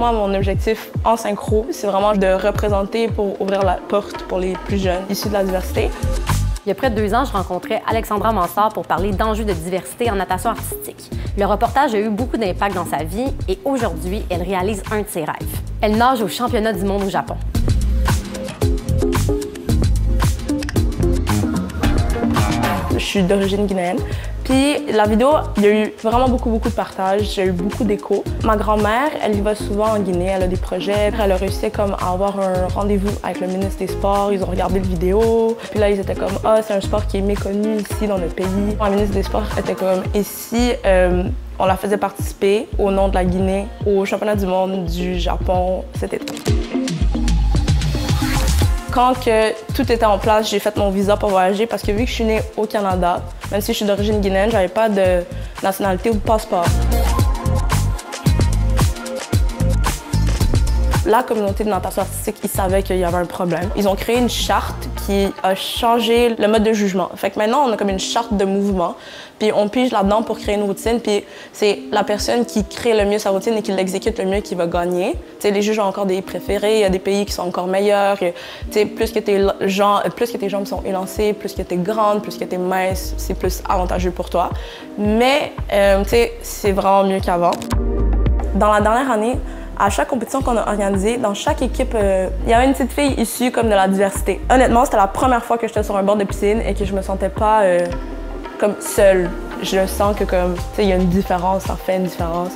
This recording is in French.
Moi, mon objectif en synchro, c'est vraiment de représenter pour ouvrir la porte pour les plus jeunes issus de la diversité. Il y a près de 2 ans, je rencontrais Alexandra Mansart pour parler d'enjeux de diversité en natation artistique. Le reportage a eu beaucoup d'impact dans sa vie et aujourd'hui, elle réalise un de ses rêves. Elle nage au championnat du monde au Japon. Je suis d'origine guinéenne. Puis la vidéo, il y a eu vraiment beaucoup de partages, j'ai eu beaucoup d'échos. Ma grand-mère, elle y va souvent en Guinée, elle a des projets. Elle a réussi comme à avoir un rendez-vous avec le ministre des Sports, ils ont regardé le vidéo. Puis là, ils étaient comme « Ah, c'est un sport qui est méconnu ici dans notre pays ». Le ministre des Sports était comme « Ici, on la faisait participer au nom de la Guinée au championnat du monde du Japon cet été ». Quand tout était en place, j'ai fait mon visa pour voyager parce que vu que je suis née au Canada, même si je suis d'origine guinéenne, j'avais pas de nationalité ou de passeport. La communauté de natation artistique, ils savaient qu'il y avait un problème. Ils ont créé une charte qui a changé le mode de jugement. Fait que maintenant, on a comme une charte de mouvement, puis on pige là-dedans pour créer une routine, puis c'est la personne qui crée le mieux sa routine et qui l'exécute le mieux qui va gagner. T'sais, les juges ont encore des préférés, il y a des pays qui sont encore meilleurs. Plus que tes jambes sont élancées, plus que t'es grande, plus que t'es mince, c'est plus avantageux pour toi. Mais c'est vraiment mieux qu'avant. Dans la dernière année, à chaque compétition qu'on a organisée, dans chaque équipe, il y avait une petite fille issue comme de la diversité. Honnêtement, c'était la première fois que j'étais sur un bord de piscine et que je me sentais pas comme seule. Je sens que comme, il y a une différence, ça fait une différence.